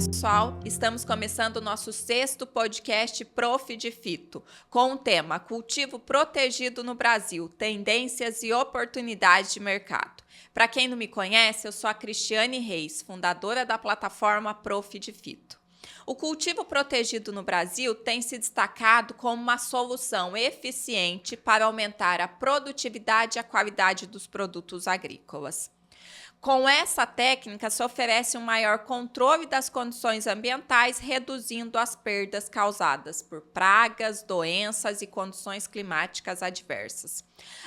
pessoal, estamos começando o nosso 6º podcast Prof de Fito, com o tema Cultivo Protegido no Brasil, Tendências e Oportunidades de Mercado. Para quem não me conhece, eu sou a Cristiane Reis, fundadora da plataforma Prof de Fito. O cultivo protegido no Brasil tem se destacado como uma solução eficiente para aumentar a produtividade e a qualidade dos produtos agrícolas. Com essa técnica, se oferece um maior controle das condições ambientais, reduzindo as perdas causadas por pragas, doenças e condições climáticas adversas,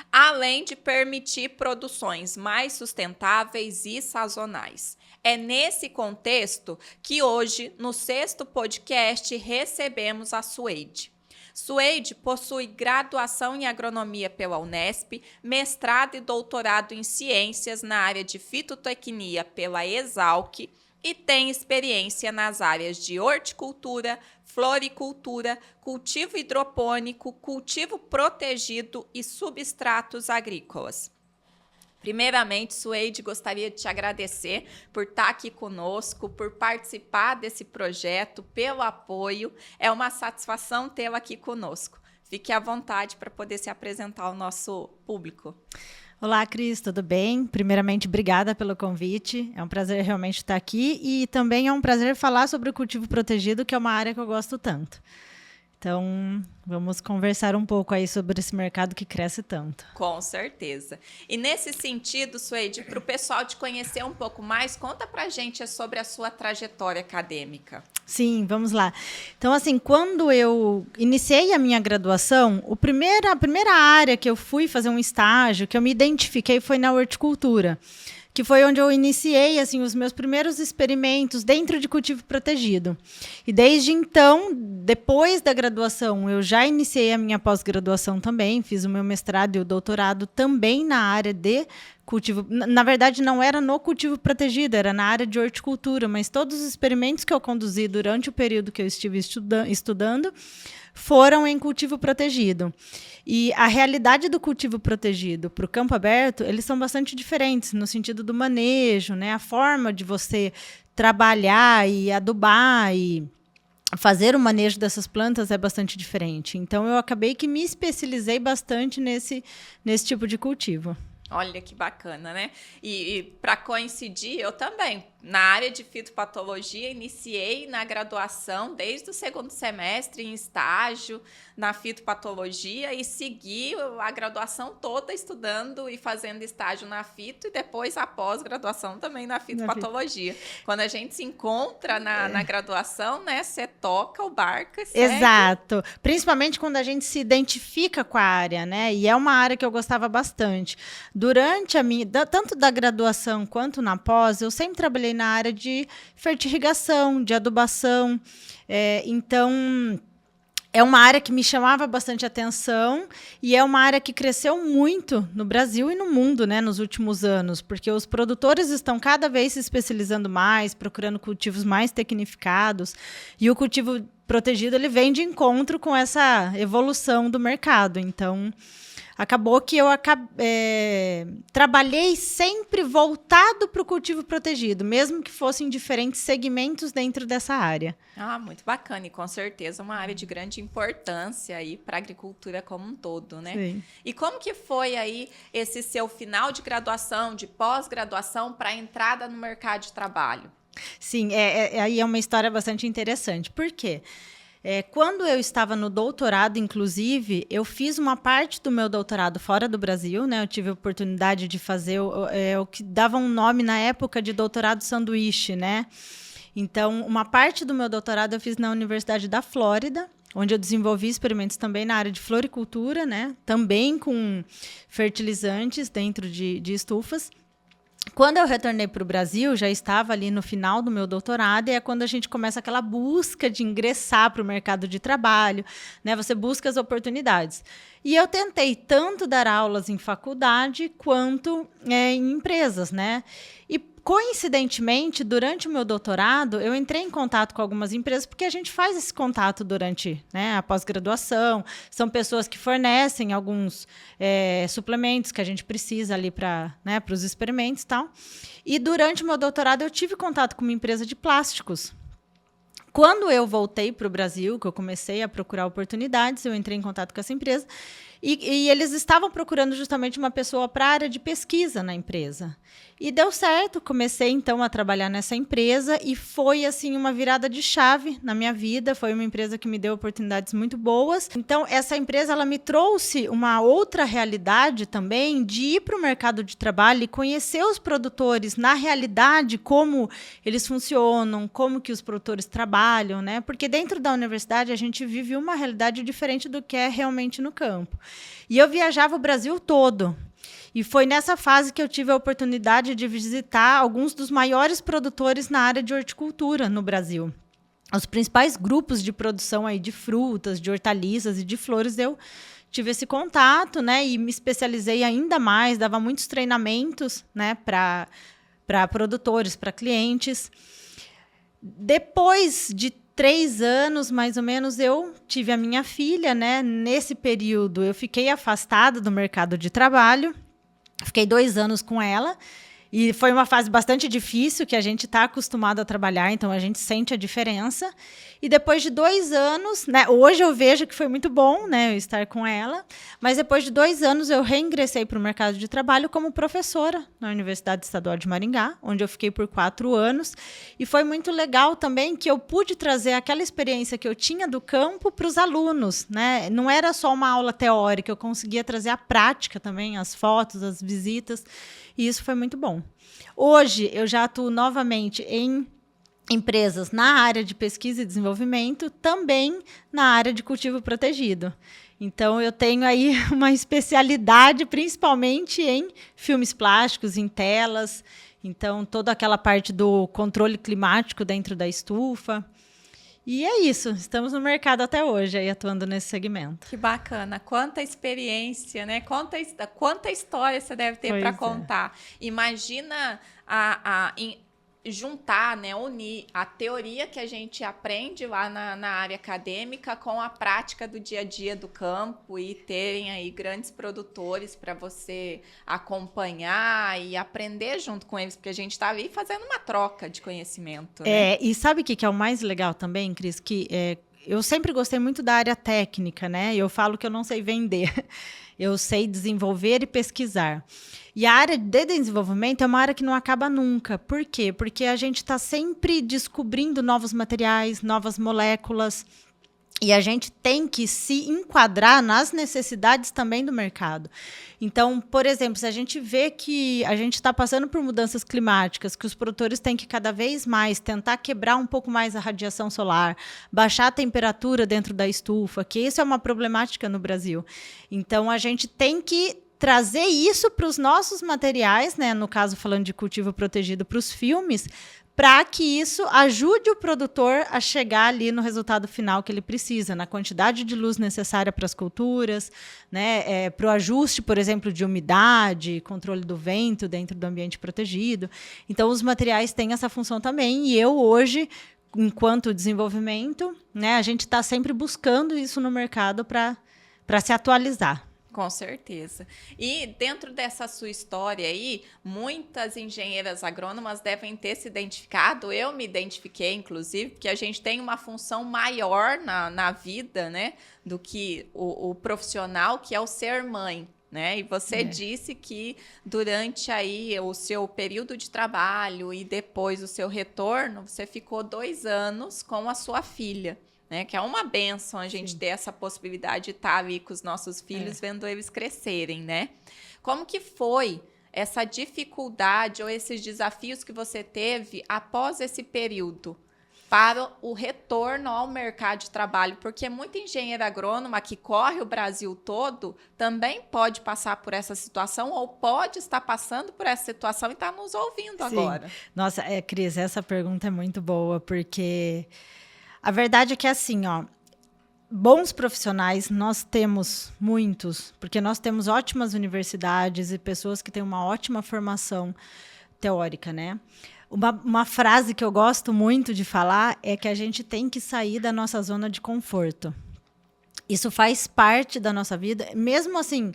além de permitir produções mais sustentáveis e sazonais. É nesse contexto que hoje, no 6º podcast, recebemos a Suede. Suede possui graduação em agronomia pela Unesp, mestrado e doutorado em ciências na área de fitotecnia pela Exalc e tem experiência nas áreas de horticultura, floricultura, cultivo hidropônico, cultivo protegido e substratos agrícolas. Primeiramente, Suede, gostaria de te agradecer por estar aqui conosco, por participar desse projeto, pelo apoio. É uma satisfação tê-la aqui conosco. Fique à vontade para poder se apresentar ao nosso público. Olá, Cris, tudo bem? Primeiramente, obrigada pelo convite. É um prazer realmente estar aqui e também é um prazer falar sobre o cultivo protegido, que é uma área que eu gosto tanto. Então, vamos conversar um pouco aí sobre esse mercado que cresce tanto. Com certeza. E nesse sentido, Suede, para o pessoal te conhecer um pouco mais, conta pra gente sobre a sua trajetória acadêmica. Sim, vamos lá. Então, assim, quando eu iniciei a minha graduação, a primeira área que eu fui fazer um estágio, que eu me identifiquei, foi na horticultura, que foi onde eu iniciei assim, os meus primeiros experimentos dentro de cultivo protegido. E desde então, depois da graduação, eu já iniciei a minha pós-graduação também, fiz o meu mestrado e o doutorado também na área de cultivo. Na verdade, não era no cultivo protegido, era na área de horticultura, mas todos os experimentos que eu conduzi durante o período que eu estive estudando foram em cultivo protegido. E a realidade do cultivo protegido para o campo aberto, eles são bastante diferentes no sentido do manejo, né? A forma de você trabalhar e adubar e fazer o manejo dessas plantas é bastante diferente. Então, eu acabei que me especializei bastante nesse tipo de cultivo. Olha que bacana, né? E para coincidir, eu também, na área de fitopatologia, iniciei na graduação desde o 2º semestre em estágio na fitopatologia e segui a graduação toda estudando e fazendo estágio na fito e depois a pós-graduação também na fitopatologia. Quando a gente se encontra na graduação, né, você toca o barco e segue. Exato. Principalmente quando a gente se identifica com a área, né? E é uma área que eu gostava bastante. Durante a minha, tanto da graduação quanto na pós, eu sempre trabalhei na área de fertirrigação, de adubação. Então, é uma área que me chamava bastante atenção e é uma área que cresceu muito no Brasil e no mundo, né, nos últimos anos, porque os produtores estão cada vez se especializando mais, procurando cultivos mais tecnificados, e o cultivo protegido ele vem de encontro com essa evolução do mercado. Então, acabou que eu trabalhei sempre voltado para o cultivo protegido, mesmo que fossem diferentes segmentos dentro dessa área. Ah, muito bacana, e com certeza uma área de grande importância aí para a agricultura como um todo, né? Sim. E como que foi aí esse seu final de graduação, de pós-graduação para a entrada no mercado de trabalho? Sim, aí é uma história bastante interessante. Por quê? Quando eu estava no doutorado, inclusive, eu fiz uma parte do meu doutorado fora do Brasil, né? Eu tive a oportunidade de fazer o que dava um nome na época de doutorado sanduíche, né? Então, uma parte do meu doutorado eu fiz na Universidade da Flórida, onde eu desenvolvi experimentos também na área de floricultura, né? Também com fertilizantes dentro de estufas. Quando eu retornei para o Brasil, já estava ali no final do meu doutorado, e é quando a gente começa aquela busca de ingressar para o mercado de trabalho, né? Você busca as oportunidades. E eu tentei tanto dar aulas em faculdade quanto em empresas, né? E, coincidentemente, durante o meu doutorado, eu entrei em contato com algumas empresas, porque a gente faz esse contato durante, né, a pós-graduação. São pessoas que fornecem alguns suplementos que a gente precisa ali para, né, os experimentos e tal. E durante o meu doutorado, eu tive contato com uma empresa de plásticos. Quando eu voltei para o Brasil, que eu comecei a procurar oportunidades, eu entrei em contato com essa empresa e eles estavam procurando justamente uma pessoa para a área de pesquisa na empresa. E deu certo, comecei então a trabalhar nessa empresa e foi assim uma virada de chave na minha vida, foi uma empresa que me deu oportunidades muito boas. Então essa empresa ela me trouxe uma outra realidade também de ir para o mercado de trabalho e conhecer os produtores na realidade, como eles funcionam, como que os produtores trabalham, né? Porque dentro da universidade a gente vive uma realidade diferente do que é realmente no campo. E eu viajava o Brasil todo. E foi nessa fase que eu tive a oportunidade de visitar alguns dos maiores produtores na área de horticultura no Brasil. Os principais grupos de produção aí de frutas, de hortaliças e de flores, eu tive esse contato, né? E me especializei ainda mais, dava muitos treinamentos, né, para produtores, para clientes. Depois de 3 anos, mais ou menos, eu tive a minha filha, né? Nesse período, eu fiquei afastada do mercado de trabalho. Fiquei 2 anos com ela e foi uma fase bastante difícil, que a gente está acostumado a trabalhar, então a gente sente a diferença. E depois de 2 anos, né, hoje eu vejo que foi muito bom, né, eu estar com ela, mas depois de 2 anos eu reingressei para o mercado de trabalho como professora na Universidade Estadual de Maringá, onde eu fiquei por 4 anos. E foi muito legal também que eu pude trazer aquela experiência que eu tinha do campo para os alunos, né? Não era só uma aula teórica, eu conseguia trazer a prática também, as fotos, as visitas, e isso foi muito bom. Hoje, eu já atuo novamente em empresas na área de pesquisa e desenvolvimento, também na área de cultivo protegido. Então, eu tenho aí uma especialidade, principalmente em filmes plásticos, em telas. Então, toda aquela parte do controle climático dentro da estufa. E é isso, estamos no mercado até hoje, aí, atuando nesse segmento. Que bacana, quanta experiência, né? Quanta história você deve ter para contar. Imagina juntar, né, unir a teoria que a gente aprende lá na área acadêmica com a prática do dia a dia do campo e terem aí grandes produtores para você acompanhar e aprender junto com eles, porque a gente está ali fazendo uma troca de conhecimento. Né? E sabe o que é o mais legal também, Cris? Que eu sempre gostei muito da área técnica, né? Eu falo que eu não sei vender, eu sei desenvolver e pesquisar. E a área de desenvolvimento é uma área que não acaba nunca. Por quê? Porque a gente está sempre descobrindo novos materiais, novas moléculas, e a gente tem que se enquadrar nas necessidades também do mercado. Então, por exemplo, se a gente vê que a gente está passando por mudanças climáticas, que os produtores têm que cada vez mais tentar quebrar um pouco mais a radiação solar, baixar a temperatura dentro da estufa, que isso é uma problemática no Brasil. Então, a gente tem que trazer isso para os nossos materiais, né? No caso, falando de cultivo protegido para os filmes, para que isso ajude o produtor a chegar ali no resultado final que ele precisa, na quantidade de luz necessária para as culturas, né? Para o ajuste, por exemplo, de umidade, controle do vento dentro do ambiente protegido. Então, os materiais têm essa função também, e eu hoje, enquanto desenvolvimento, né, a gente está sempre buscando isso no mercado para se atualizar. Com certeza. E dentro dessa sua história aí, muitas engenheiras agrônomas devem ter se identificado, eu me identifiquei, inclusive, porque a gente tem uma função maior na vida, né, do que o profissional, que é o ser mãe. Né? E você disse que durante aí o seu período de trabalho e depois o seu retorno, você ficou 2 anos com a sua filha. Né, que é uma bênção a gente ter essa possibilidade de estar ali com os nossos filhos, vendo eles crescerem, né? Como que foi essa dificuldade ou esses desafios que você teve após esse período para o retorno ao mercado de trabalho? Porque muita engenheira agrônoma que corre o Brasil todo também pode passar por essa situação ou pode estar passando por essa situação e está nos ouvindo agora. Nossa, Cris, essa pergunta é muito boa, porque a verdade é que, assim, bons profissionais nós temos muitos, porque nós temos ótimas universidades e pessoas que têm uma ótima formação teórica, né? Uma frase que eu gosto muito de falar é que a gente tem que sair da nossa zona de conforto. Isso faz parte da nossa vida, mesmo assim,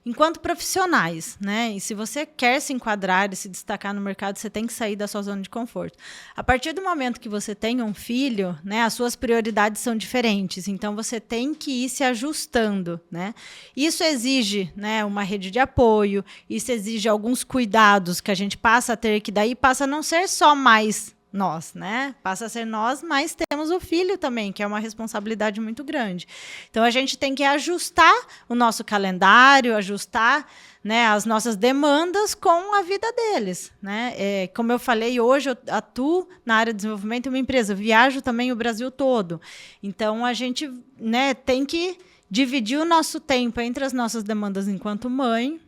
enquanto profissionais, né? E se você quer se enquadrar e se destacar no mercado, você tem que sair da sua zona de conforto. A partir do momento que você tem um filho, né, as suas prioridades são diferentes. Então, você tem que ir se ajustando, né? Isso exige, né, uma rede de apoio, isso exige alguns cuidados que a gente passa a ter, que daí passa a não ser só mais nós, né? Passa a ser nós, mas temos o filho também, que é uma responsabilidade muito grande. Então, a gente tem que ajustar o nosso calendário, ajustar, né, as nossas demandas com a vida deles, né? Como eu falei, hoje eu atuo na área de desenvolvimento de uma empresa, viajo também o Brasil todo. Então, a gente, né, tem que dividir o nosso tempo entre as nossas demandas enquanto mãe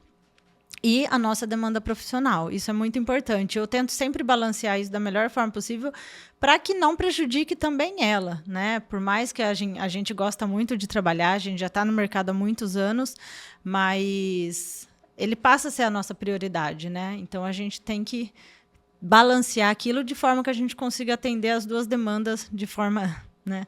e a nossa demanda profissional. Isso é muito importante. Eu tento sempre balancear isso da melhor forma possível para que não prejudique também ela, né? Por mais que a gente gosta muito de trabalhar, a gente já está no mercado há muitos anos, mas ele passa a ser a nossa prioridade, né? Então, a gente tem que balancear aquilo de forma que a gente consiga atender as duas demandas de forma, né,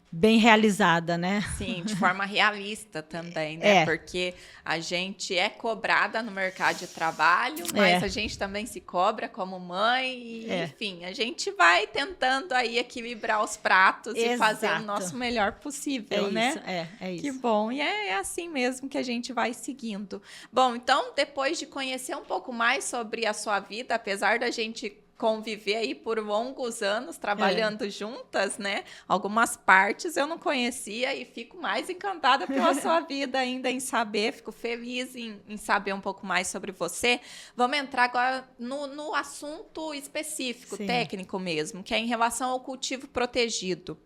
bem realizada, né? Sim, de forma realista também, né? Porque a gente é cobrada no mercado de trabalho, mas a gente também se cobra como mãe e, enfim, a gente vai tentando aí equilibrar os pratos e fazer o nosso melhor possível, né? Isso, é isso. Que bom, e é assim mesmo que a gente vai seguindo. Bom, então, depois de conhecer um pouco mais sobre a sua vida, apesar da gente conviver aí por longos anos trabalhando juntas, né? Algumas partes eu não conhecia e fico mais encantada pela sua vida ainda em saber, fico feliz em saber um pouco mais sobre você. Vamos entrar agora no assunto específico, técnico mesmo, que é em relação ao cultivo protegido.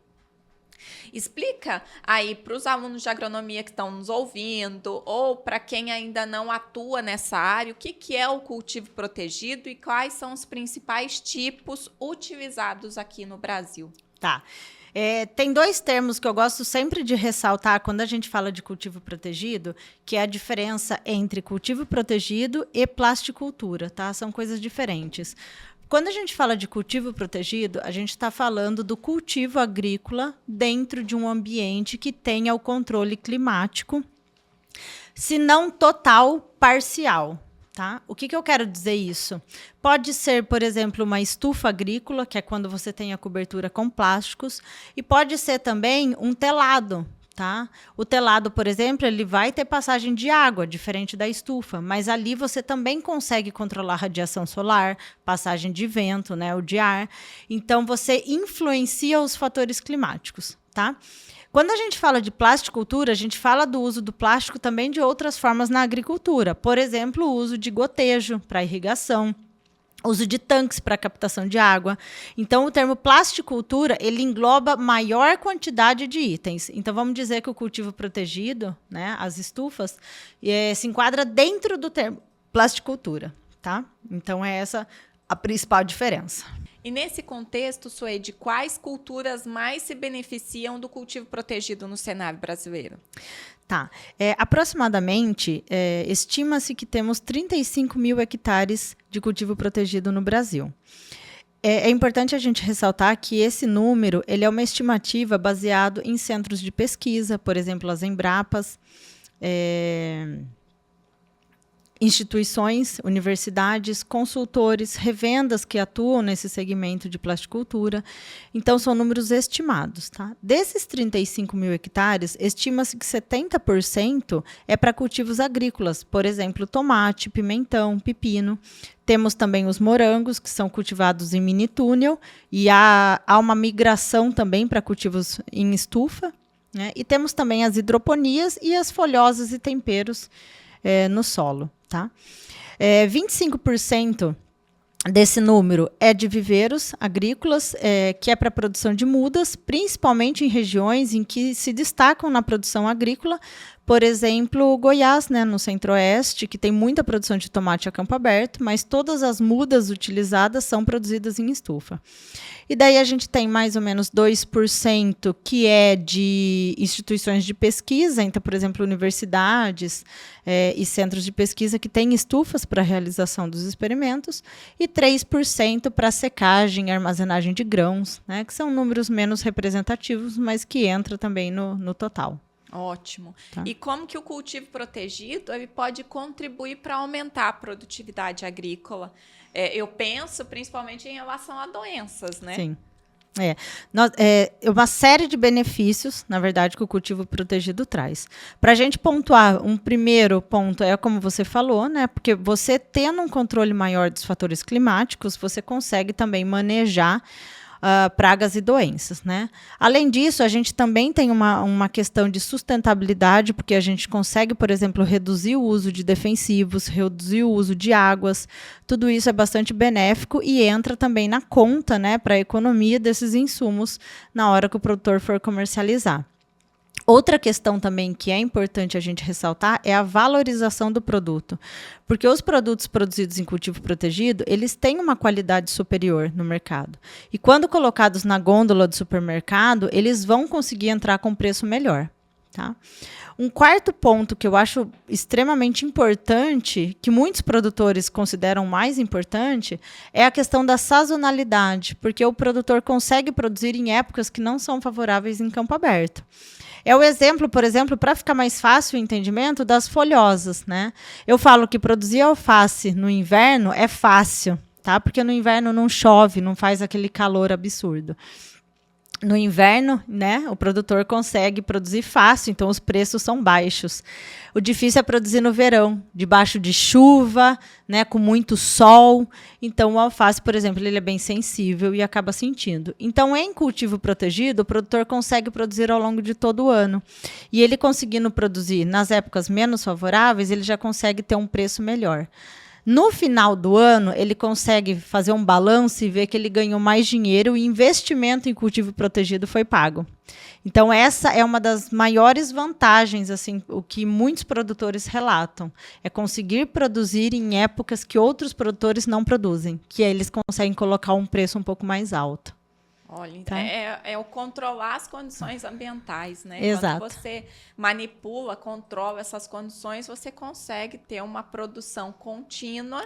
Explica aí para os alunos de agronomia que estão nos ouvindo ou para quem ainda não atua nessa área, o que é o cultivo protegido e quais são os principais tipos utilizados aqui no Brasil. Tá. Tem dois termos que eu gosto sempre de ressaltar quando a gente fala de cultivo protegido, que é a diferença entre cultivo protegido e plasticultura, tá? São coisas diferentes. Quando a gente fala de cultivo protegido, a gente está falando do cultivo agrícola dentro de um ambiente que tenha o controle climático, se não total, parcial. Tá? O que eu quero dizer isso? Pode ser, por exemplo, uma estufa agrícola, que é quando você tem a cobertura com plásticos, e pode ser também um telado. Tá? O telado, por exemplo, ele vai ter passagem de água, diferente da estufa, mas ali você também consegue controlar a radiação solar, passagem de vento, né, ou de ar. Então, você influencia os fatores climáticos. Tá? Quando a gente fala de plasticultura, a gente fala do uso do plástico também de outras formas na agricultura. Por exemplo, o uso de gotejo para irrigação, uso de tanques para captação de água. Então, o termo plasticultura, ele engloba maior quantidade de itens. Então, vamos dizer que o cultivo protegido, né, as estufas, se enquadra dentro do termo plasticultura. Tá? Então, é essa a principal diferença. E nesse contexto, Suede, quais culturas mais se beneficiam do cultivo protegido no cenário brasileiro? Tá. Aproximadamente, estima-se que temos 35 mil hectares de cultivo protegido no Brasil. É importante a gente ressaltar que esse número ele é uma estimativa baseado em centros de pesquisa, por exemplo, as Embrapas, instituições, universidades, consultores, revendas que atuam nesse segmento de plasticultura. Então, são números estimados. Tá? Desses 35 mil hectares, estima-se que 70% é para cultivos agrícolas, por exemplo, tomate, pimentão, pepino. Temos também os morangos, que são cultivados em mini túnel, e há uma migração também para cultivos em estufa. Né? E temos também as hidroponias e as folhosas e temperos no solo. Tá? 25% desse número é de viveiros agrícolas, que é para a produção de mudas, principalmente em regiões em que se destacam na produção agrícola, por exemplo, Goiás, né, no centro-oeste, que tem muita produção de tomate a campo aberto, mas todas as mudas utilizadas são produzidas em estufa. E daí a gente tem mais ou menos 2% que é de instituições de pesquisa, então, por exemplo, universidades e centros de pesquisa que têm estufas para a realização dos experimentos, e 3% para secagem e armazenagem de grãos, né, que são números menos representativos, mas que entra também no total. Ótimo. Tá. E como que o cultivo protegido ele pode contribuir para aumentar a produtividade agrícola? Eu penso principalmente em relação a doenças, né? Sim. Uma série de benefícios, na verdade, que o cultivo protegido traz. Para a gente pontuar, um primeiro ponto é como você falou, né? Porque você tendo um controle maior dos fatores climáticos, você consegue também manejar pragas e doenças, né? Além disso, a gente também tem uma questão de sustentabilidade, porque a gente consegue, por exemplo, reduzir o uso de defensivos, reduzir o uso de águas. Tudo isso é bastante benéfico e entra também na conta, né, para a economia desses insumos na hora que o produtor for comercializar. Outra questão também que é importante a gente ressaltar é a valorização do produto, porque os produtos produzidos em cultivo protegido, eles têm uma qualidade superior no mercado. E quando colocados na gôndola do supermercado, eles vão conseguir entrar com preço melhor. Tá? Um quarto ponto que eu acho extremamente importante, que muitos produtores consideram mais importante, é a questão da sazonalidade, porque o produtor consegue produzir em épocas que não são favoráveis em campo aberto. É o exemplo, por exemplo, para ficar mais fácil o entendimento, das folhosas, né? Eu falo que produzir alface no inverno é fácil, tá? Porque no inverno não chove, não faz aquele calor absurdo. No inverno, né, o produtor consegue produzir fácil, então os preços são baixos. O difícil é produzir no verão, debaixo de chuva, né, com muito sol. Então, o alface, por exemplo, ele é bem sensível e acaba sentindo. Então, em cultivo protegido, o produtor consegue produzir ao longo de todo o ano. E ele conseguindo produzir nas épocas menos favoráveis, ele já consegue ter um preço melhor. No final do ano, ele consegue fazer um balanço e ver que ele ganhou mais dinheiro e o investimento em cultivo protegido foi pago. Então, essa é uma das maiores vantagens, assim, o que muitos produtores relatam, é conseguir produzir em épocas que outros produtores não produzem, que aí eles conseguem colocar um preço um pouco mais alto. Olha, tá? é o controlar as condições ambientais, né? Exato. Quando você manipula, controla essas condições, você consegue ter uma produção contínua,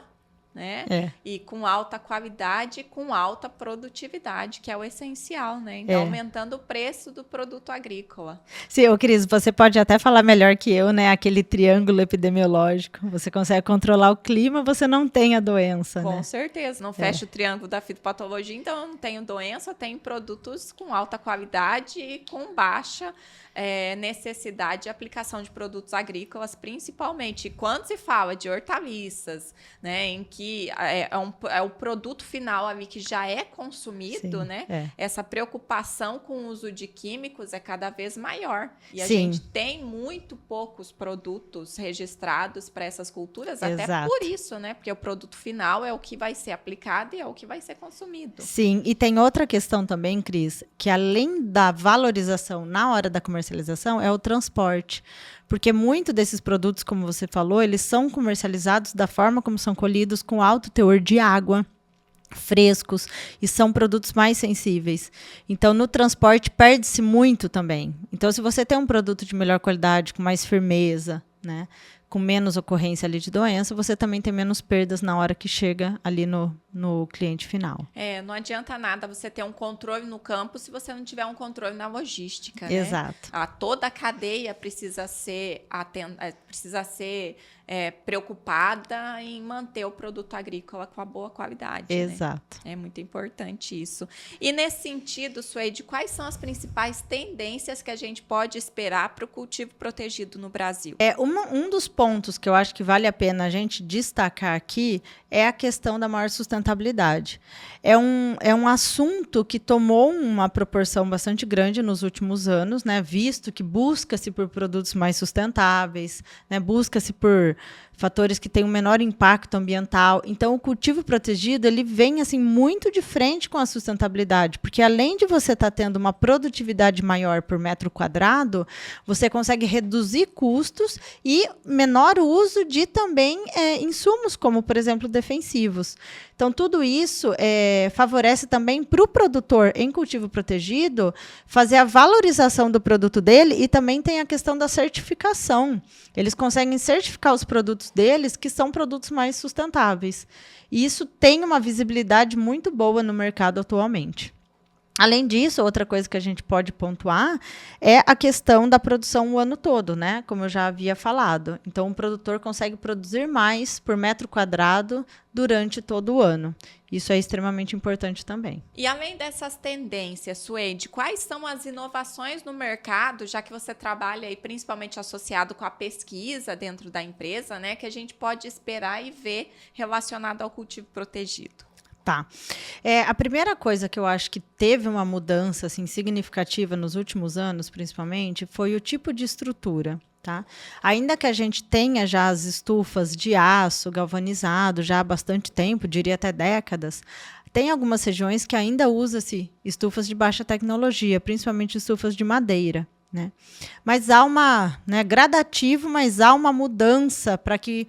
né? E com alta qualidade, com alta produtividade, que é o essencial, né? Então, aumentando o preço do produto agrícola. Sim, Cris, você pode até falar melhor que eu, né? Aquele triângulo epidemiológico. Você consegue controlar o clima, você não tem a doença, Com né? certeza. Não fecha o triângulo da fitopatologia, então eu não tenho doença, tenho produtos com alta qualidade e com baixa necessidade de aplicação de produtos agrícolas, principalmente quando se fala de hortaliças, né, em que é o produto final ali que já é consumido, sim, né? Essa preocupação com o uso de químicos é cada vez maior. E a gente tem muito poucos produtos registrados para essas culturas, até por isso, né? Porque o produto final é o que vai ser aplicado e é o que vai ser consumido. Sim, e tem outra questão também, Cris, que além da valorização na hora da comercialização, é o transporte. Porque muito desses produtos, como você falou, eles são comercializados da forma como são colhidos, com alto teor de água, frescos, e são produtos mais sensíveis. Então, no transporte, perde-se muito também. Então, se você tem um produto de melhor qualidade, com mais firmeza, né, com menos ocorrência ali de doença, você também tem menos perdas na hora que chega ali no cliente final. Não adianta nada você ter um controle no campo se você não tiver um controle na logística. Exato. Né? Toda a cadeia precisa ser preocupada em manter o produto agrícola com a boa qualidade. Exato. Né? É muito importante isso. E nesse sentido, Suede, quais são as principais tendências que a gente pode esperar para o cultivo protegido no Brasil? Um dos pontos que eu acho que vale a pena a gente destacar aqui é a questão da maior sustentabilidade. É um assunto que tomou uma proporção bastante grande nos últimos anos, né? Visto que busca-se por produtos mais sustentáveis, né? Busca-se por fatores que têm um menor impacto ambiental. Então, o cultivo protegido ele vem assim muito de frente com a sustentabilidade, porque além de você estar tendo uma produtividade maior por metro quadrado, você consegue reduzir custos e menor uso de também insumos, como, por exemplo, defensivos. Então, tudo isso favorece também para o produtor em cultivo protegido fazer a valorização do produto dele, e também tem a questão da certificação. Eles conseguem certificar os produtos deles que são produtos mais sustentáveis. E isso tem uma visibilidade muito boa no mercado atualmente. Além disso, outra coisa que a gente pode pontuar é a questão da produção o ano todo, né? Como eu já havia falado. Então, o produtor consegue produzir mais por metro quadrado durante todo o ano. Isso é extremamente importante também. E além dessas tendências, Suede, quais são as inovações no mercado, já que você trabalha aí principalmente associado com a pesquisa dentro da empresa, né? Que a gente pode esperar e ver relacionado ao cultivo protegido? Tá. A primeira coisa que eu acho que teve uma mudança assim, significativa nos últimos anos, principalmente, foi o tipo de estrutura. Tá? Ainda que a gente tenha já as estufas de aço galvanizado já há bastante tempo, diria até décadas, tem algumas regiões que ainda usa-se estufas de baixa tecnologia, principalmente estufas de madeira. Né? Mas há uma, gradativo, mas há uma mudança para que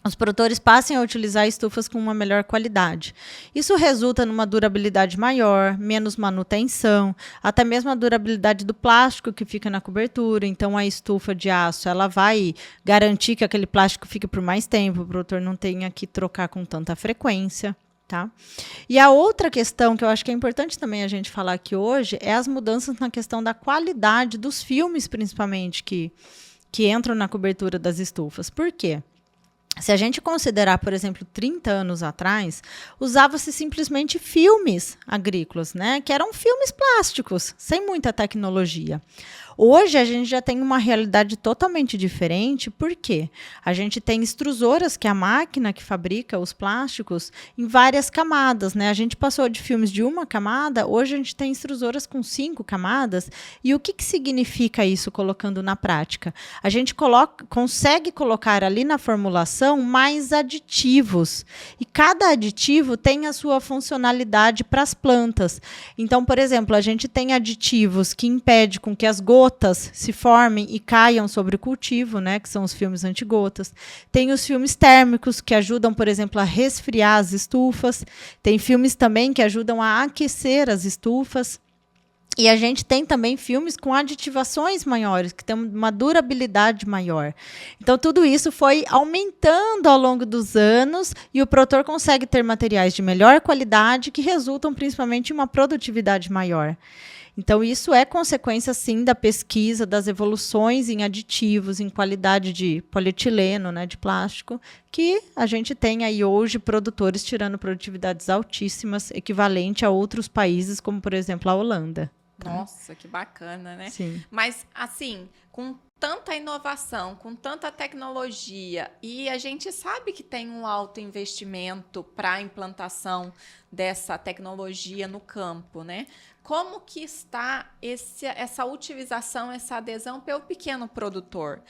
os produtores passem a utilizar estufas com uma melhor qualidade. Isso resulta numa durabilidade maior, menos manutenção, até mesmo a durabilidade do plástico que fica na cobertura. Então, a estufa de aço ela vai garantir que aquele plástico fique por mais tempo, o produtor não tenha que trocar com tanta frequência. Tá? E a outra questão que eu acho que é importante também a gente falar aqui hoje é as mudanças na questão da qualidade dos filmes, principalmente, que entram na cobertura das estufas. Por quê? Se a gente considerar, por exemplo, 30 anos atrás, usava-se simplesmente filmes agrícolas, né? Que eram filmes plásticos, sem muita tecnologia. Hoje, a gente já tem uma realidade totalmente diferente, porque a gente tem extrusoras, que é a máquina que fabrica os plásticos, em várias camadas. Né? A gente passou de filmes de uma camada, hoje a gente tem extrusoras com 5 camadas. E o que significa isso, colocando na prática? A gente consegue colocar ali na formulação mais aditivos. E cada aditivo tem a sua funcionalidade para as plantas. Então, por exemplo, a gente tem aditivos que impedem com que as gotas se formem e caiam sobre o cultivo, né, que são os filmes antigotas. Tem os filmes térmicos, que ajudam, por exemplo, a resfriar as estufas. Tem filmes também que ajudam a aquecer as estufas. E a gente tem também filmes com aditivações maiores, que têm uma durabilidade maior. Então, tudo isso foi aumentando ao longo dos anos e o produtor consegue ter materiais de melhor qualidade que resultam principalmente em uma produtividade maior. Então, isso é consequência, sim, da pesquisa, das evoluções em aditivos, em qualidade de polietileno, né, de plástico, que a gente tem aí hoje produtores tirando produtividades altíssimas, equivalente a outros países, como, por exemplo, a Holanda. Nossa, que bacana, né? Sim. Mas, assim, com tanta inovação, com tanta tecnologia, e a gente sabe que tem um alto investimento para a implantação dessa tecnologia no campo, né? Como que está essa utilização, essa adesão pelo pequeno produtor?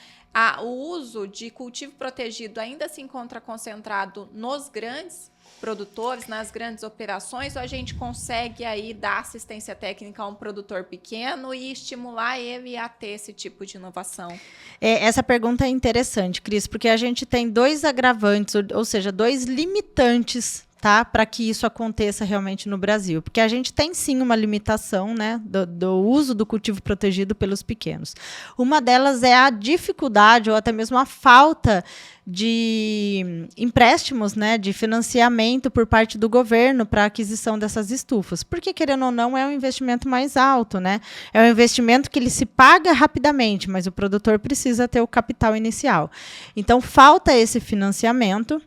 O uso de cultivo protegido ainda se encontra concentrado nos grandes produtores, nas grandes operações, ou a gente consegue aí dar assistência técnica a um produtor pequeno e estimular ele a ter esse tipo de inovação? Essa pergunta é interessante, Cris, porque a gente tem 2 agravantes, ou seja, 2 limitantes, tá, para que isso aconteça realmente no Brasil. Porque a gente tem, sim, uma limitação, né, do uso do cultivo protegido pelos pequenos. Uma delas é a dificuldade ou até mesmo a falta de empréstimos, né, de financiamento por parte do governo para a aquisição dessas estufas. Porque, querendo ou não, é um investimento mais alto. Né? É um investimento que ele se paga rapidamente, mas o produtor precisa ter o capital inicial. Então, falta esse financiamento.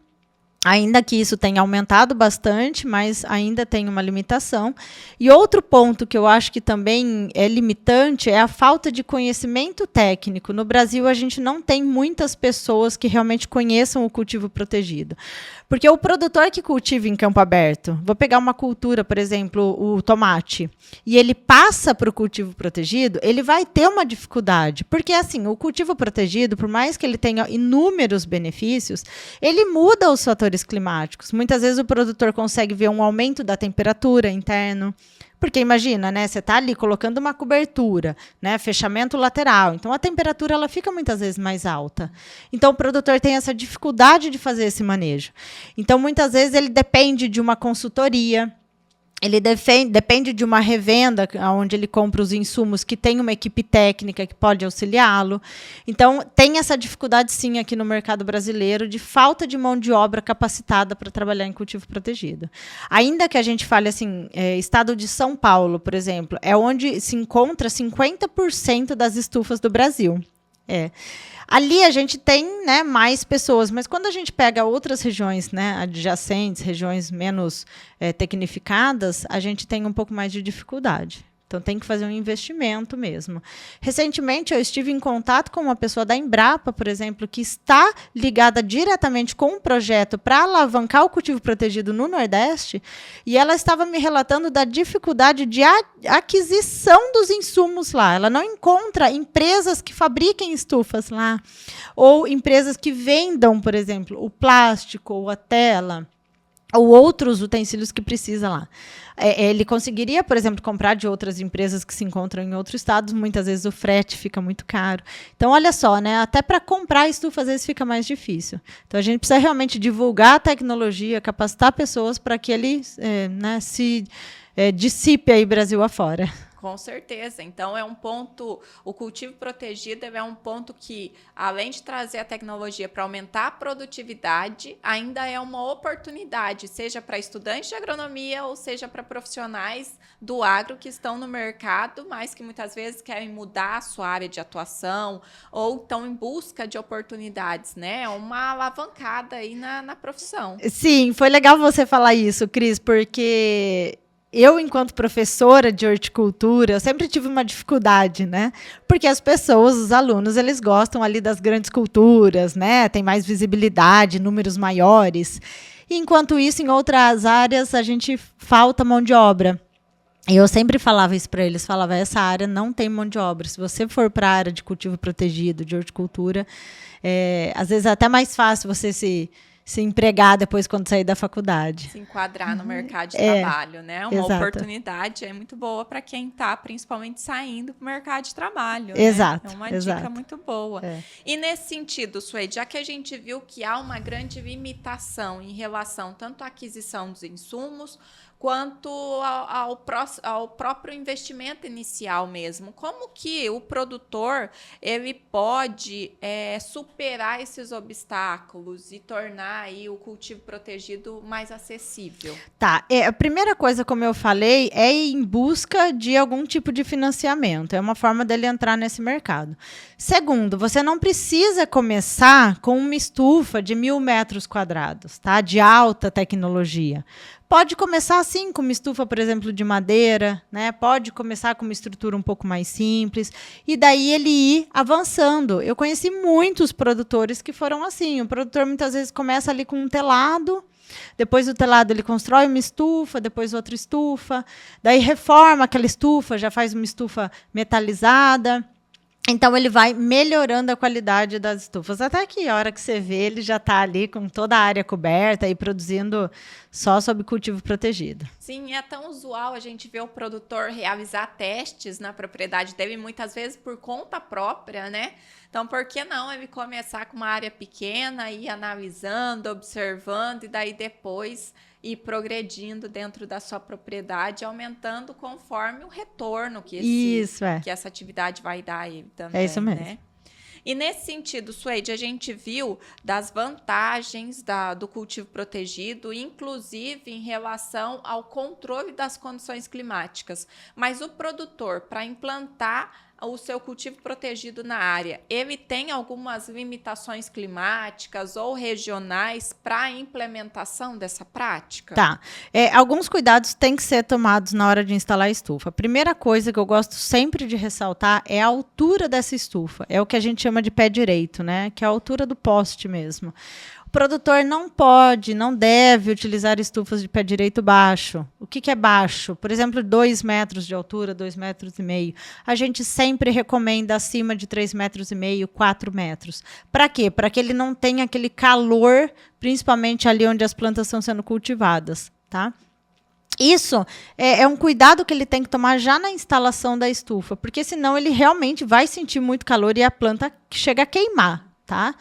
Ainda que isso tenha aumentado bastante, mas ainda tem uma limitação. E outro ponto que eu acho que também é limitante é a falta de conhecimento técnico. No Brasil, a gente não tem muitas pessoas que realmente conheçam o cultivo protegido. Porque o produtor que cultiva em campo aberto, vou pegar uma cultura, por exemplo, o tomate, e ele passa para o cultivo protegido, ele vai ter uma dificuldade. Porque, assim, o cultivo protegido, por mais que ele tenha inúmeros benefícios, ele muda os fatores climáticos. Muitas vezes o produtor consegue ver um aumento da temperatura interno, porque imagina, né, você está ali colocando uma cobertura, né, fechamento lateral, então a temperatura ela fica muitas vezes mais alta. Então o produtor tem essa dificuldade de fazer esse manejo. Então muitas vezes ele depende de uma consultoria. Ele depende de uma revenda, onde ele compra os insumos, que tem uma equipe técnica que pode auxiliá-lo. Então, tem essa dificuldade, sim, aqui no mercado brasileiro, de falta de mão de obra capacitada para trabalhar em cultivo protegido. Ainda que a gente fale assim, estado de São Paulo, por exemplo, é onde se encontra 50% das estufas do Brasil. Ali a gente tem, né, mais pessoas, mas quando a gente pega outras regiões, né, adjacentes, regiões menos tecnificadas, a gente tem um pouco mais de dificuldade. Então, tem que fazer um investimento mesmo. Recentemente, eu estive em contato com uma pessoa da Embrapa, por exemplo, que está ligada diretamente com um projeto para alavancar o cultivo protegido no Nordeste, e ela estava me relatando da dificuldade de aquisição dos insumos lá. Ela não encontra empresas que fabriquem estufas lá, ou empresas que vendam, por exemplo, o plástico ou a tela, ou outros utensílios que precisa lá. Ele conseguiria, por exemplo, comprar de outras empresas que se encontram em outros estados. Muitas vezes o frete fica muito caro. Então, olha só, né? Até para comprar estufa, às vezes fica mais difícil. Então, a gente precisa realmente divulgar a tecnologia, capacitar pessoas para que ele se dissipe aí Brasil afora. Com certeza. Então, é um ponto, o cultivo protegido é um ponto que, além de trazer a tecnologia para aumentar a produtividade, ainda é uma oportunidade, seja para estudantes de agronomia ou seja para profissionais do agro que estão no mercado, mas que muitas vezes querem mudar a sua área de atuação ou estão em busca de oportunidades, né? É uma alavancada aí na profissão. Sim, foi legal você falar isso, Cris, porque eu, enquanto professora de horticultura, eu sempre tive uma dificuldade, né? Porque as pessoas, os alunos, eles gostam ali das grandes culturas, né? Tem mais visibilidade, números maiores. E, enquanto isso, em outras áreas, a gente falta mão de obra. E eu sempre falava isso para eles, falava, essa área não tem mão de obra. Se você for para a área de cultivo protegido, de horticultura, às vezes é até mais fácil você se empregar depois quando sair da faculdade. Se enquadrar no mercado de trabalho, né? Uma exato. oportunidade é muito boa para quem está, principalmente, saindo para o mercado de trabalho. Exato. Né? É uma exato. dica muito boa. E nesse sentido, Suede, já que a gente viu que há uma grande limitação em relação tanto à aquisição dos insumos, quanto ao próprio investimento inicial mesmo. Como que o produtor ele pode superar esses obstáculos e tornar aí o cultivo protegido mais acessível? Tá, a primeira coisa, como eu falei, é ir em busca de algum tipo de financiamento. É uma forma dele entrar nesse mercado. Segundo, você não precisa começar com uma estufa de 1.000 metros quadrados, tá? De alta tecnologia. Pode começar assim, com uma estufa, por exemplo, de madeira, né? Pode começar com uma estrutura um pouco mais simples, e daí ele ir avançando. Eu conheci muitos produtores que foram assim. O produtor muitas vezes começa ali com um telado, depois do telado ele constrói uma estufa, depois outra estufa, daí reforma aquela estufa, já faz uma estufa metalizada. Então, ele vai melhorando a qualidade das estufas. Até que a hora que você vê, ele já está ali com toda a área coberta e produzindo só sob cultivo protegido. Sim, é tão usual a gente ver o produtor realizar testes na propriedade dele, muitas vezes por conta própria, né? Então, por que não ele começar com uma área pequena, ir analisando, observando, e daí depois ir progredindo dentro da sua propriedade, aumentando conforme o retorno que essa atividade vai dar a ele também. É isso mesmo. Né? E nesse sentido, Suede, a gente viu das vantagens do cultivo protegido, inclusive em relação ao controle das condições climáticas. Mas o produtor, para implantar o seu cultivo protegido na área, ele tem algumas limitações climáticas ou regionais para a implementação dessa prática? Tá. Alguns cuidados têm que ser tomados na hora de instalar a estufa. A primeira coisa que eu gosto sempre de ressaltar é a altura dessa estufa. É o que a gente chama de pé direito, né? Que é a altura do poste mesmo. O produtor não pode, não deve utilizar estufas de pé direito baixo. O que é baixo? Por exemplo, 2 metros de altura, 2,5 metros. A gente sempre recomenda acima de 3,5 metros, 4 metros. Para quê? Para que ele não tenha aquele calor, principalmente ali onde as plantas estão sendo cultivadas, tá? Isso é um cuidado que ele tem que tomar já na instalação da estufa, porque senão ele realmente vai sentir muito calor e a planta chega a queimar, tá?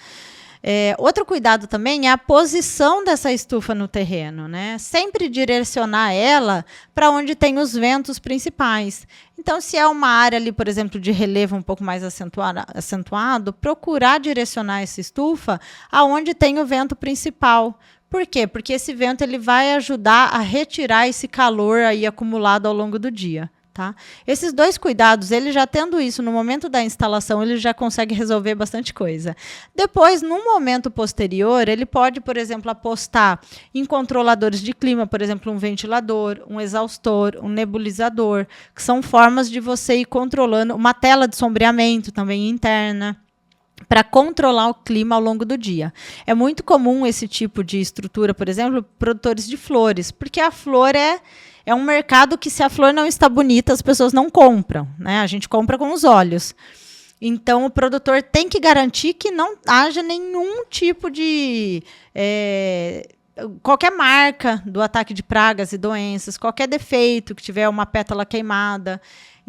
Outro cuidado também é a posição dessa estufa no terreno, né? Sempre direcionar ela para onde tem os ventos principais. Então, se é uma área ali, por exemplo, de relevo um pouco mais acentuado, procurar direcionar essa estufa aonde tem o vento principal. Por quê? Porque esse vento ele vai ajudar a retirar esse calor aí acumulado ao longo do dia. Tá? Esses 2 cuidados, ele já tendo isso no momento da instalação, ele já consegue resolver bastante coisa. Depois, num momento posterior, ele pode, por exemplo, apostar em controladores de clima, por exemplo, um ventilador, um exaustor, um nebulizador, que são formas de você ir controlando, uma tela de sombreamento também interna, para controlar o clima ao longo do dia. É muito comum esse tipo de estrutura, por exemplo, produtores de flores, porque a flor é um mercado que, se a flor não está bonita, as pessoas não compram, né? A gente compra com os olhos. Então, o produtor tem que garantir que não haja nenhum tipo de... qualquer marca do ataque de pragas e doenças, qualquer defeito, que tiver uma pétala queimada.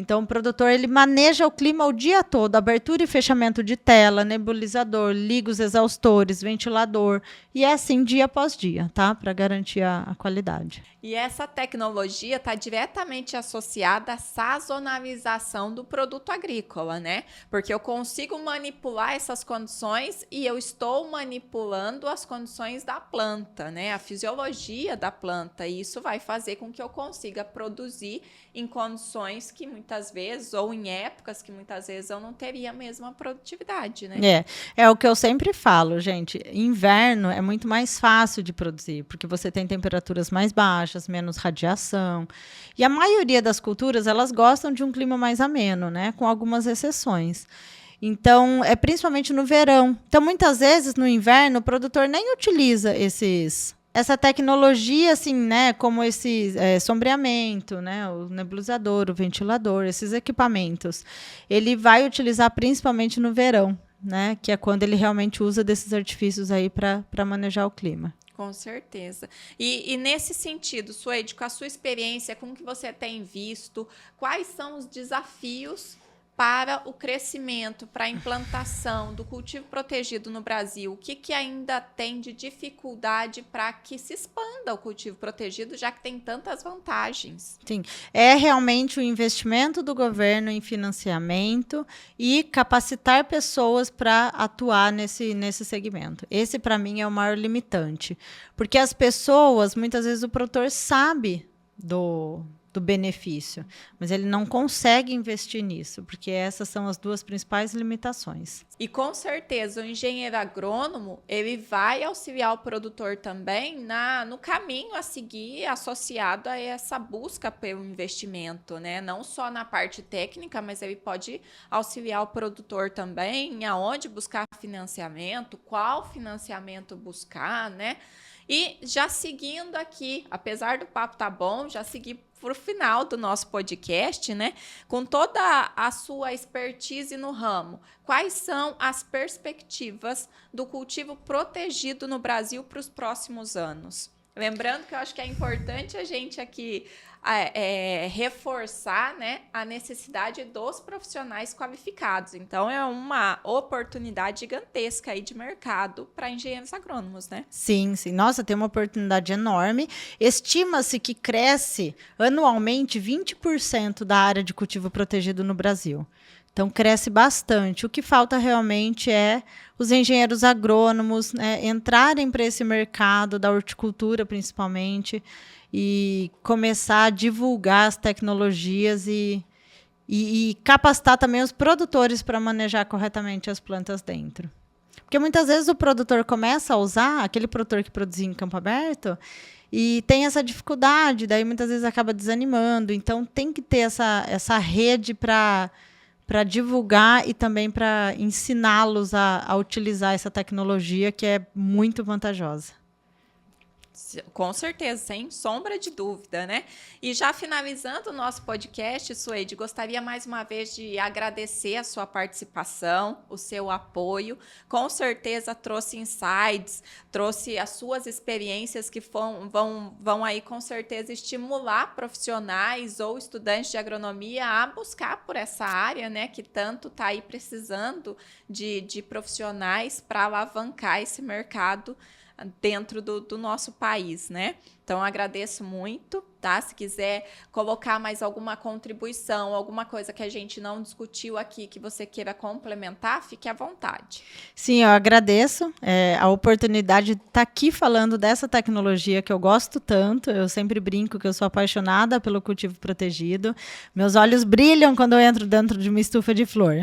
Então, o produtor ele maneja o clima o dia todo, abertura e fechamento de tela, nebulizador, liga os exaustores, ventilador, e é assim dia após dia, tá? Para garantir a qualidade. E essa tecnologia está diretamente associada à sazonalização do produto agrícola, né? Porque eu consigo manipular essas condições e eu estou manipulando as condições da planta, né? A fisiologia da planta. E isso vai fazer com que eu consiga produzir em condições que muitas vezes, ou em épocas que muitas vezes eu não teria a mesma produtividade, né? É o que eu sempre falo, gente. Inverno é muito mais fácil de produzir, porque você tem temperaturas mais baixas, menos radiação. E a maioria das culturas, elas gostam de um clima mais ameno, né? Com algumas exceções. Então, é principalmente no verão. Então, muitas vezes, no inverno, o produtor nem utiliza essa tecnologia, assim, né, como esse sombreamento, né, o nebulizador, o ventilador, esses equipamentos. Ele vai utilizar principalmente no verão, né, que é quando ele realmente usa desses artifícios aí para manejar o clima. Com certeza. E nesse sentido, Suede, com a sua experiência, com o que você tem visto, quais são os desafios para o crescimento, para a implantação do cultivo protegido no Brasil? O que ainda tem de dificuldade para que se expanda o cultivo protegido, já que tem tantas vantagens? Sim, é realmente o investimento do governo em financiamento e capacitar pessoas para atuar nesse segmento. Esse, para mim, é o maior limitante. Porque as pessoas, muitas vezes, o produtor sabe do benefício, mas ele não consegue investir nisso, porque essas são as 2 principais limitações. E com certeza o engenheiro agrônomo ele vai auxiliar o produtor também no caminho a seguir associado a essa busca pelo investimento, né? Não só na parte técnica, mas ele pode auxiliar o produtor também em aonde buscar financiamento, qual financiamento buscar, né? E já seguindo aqui, apesar do papo tá bom, já segui para o final do nosso podcast, né? Com toda a sua expertise no ramo, quais são as perspectivas do cultivo protegido no Brasil para os próximos anos? Lembrando que eu acho que é importante a gente aqui reforçar, né, a necessidade dos profissionais qualificados. Então, é uma oportunidade gigantesca aí de mercado para engenheiros agrônomos, né? Sim, sim. Nossa, tem uma oportunidade enorme. Estima-se que cresce anualmente 20% da área de cultivo protegido no Brasil. Então, cresce bastante. O que falta realmente é os engenheiros agrônomos, né, entrarem para esse mercado da horticultura, principalmente, e começar a divulgar as tecnologias e capacitar também os produtores para manejar corretamente as plantas dentro. Porque muitas vezes o produtor começa a usar, aquele produtor que produzia em campo aberto, e tem essa dificuldade, daí muitas vezes acaba desanimando. Então, tem que ter essa rede para divulgar e também para ensiná-los a utilizar essa tecnologia que é muito vantajosa. Com certeza, sem sombra de dúvida, né? E já finalizando o nosso podcast, Suede, gostaria mais uma vez de agradecer a sua participação, o seu apoio. Com certeza trouxe insights, trouxe as suas experiências que vão aí com certeza estimular profissionais ou estudantes de agronomia a buscar por essa área, né? Que tanto está aí precisando de profissionais para alavancar esse mercado dentro do nosso país, né? Então, agradeço muito, tá? Se quiser colocar mais alguma contribuição, alguma coisa que a gente não discutiu aqui, que você queira complementar, fique à vontade. Sim, eu agradeço a oportunidade de estar aqui falando dessa tecnologia que eu gosto tanto. Eu sempre brinco que eu sou apaixonada pelo cultivo protegido. Meus olhos brilham quando eu entro dentro de uma estufa de flor.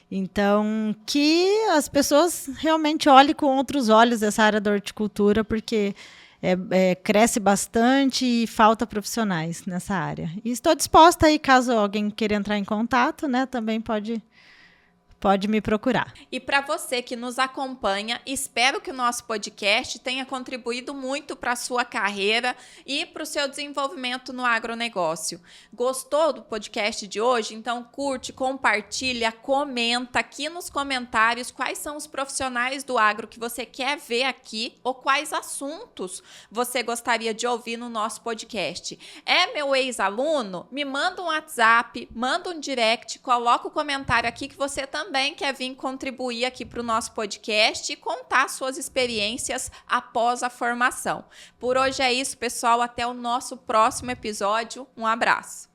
Então, que as pessoas realmente olhem com outros olhos essa área da horticultura, porque cresce bastante e falta profissionais nessa área. E estou disposta aí, caso alguém queira entrar em contato, né, também pode me procurar. E para você que nos acompanha, espero que o nosso podcast tenha contribuído muito para a sua carreira e para o seu desenvolvimento no agronegócio. Gostou do podcast de hoje? Então curte, compartilha, comenta aqui nos comentários quais são os profissionais do agro que você quer ver aqui ou quais assuntos você gostaria de ouvir no nosso podcast. É meu ex-aluno? Me manda um WhatsApp, manda um direct, coloca o comentário aqui que você também quer vir contribuir aqui para o nosso podcast e contar suas experiências após a formação. Por hoje é isso, pessoal. Até o nosso próximo episódio. Um abraço.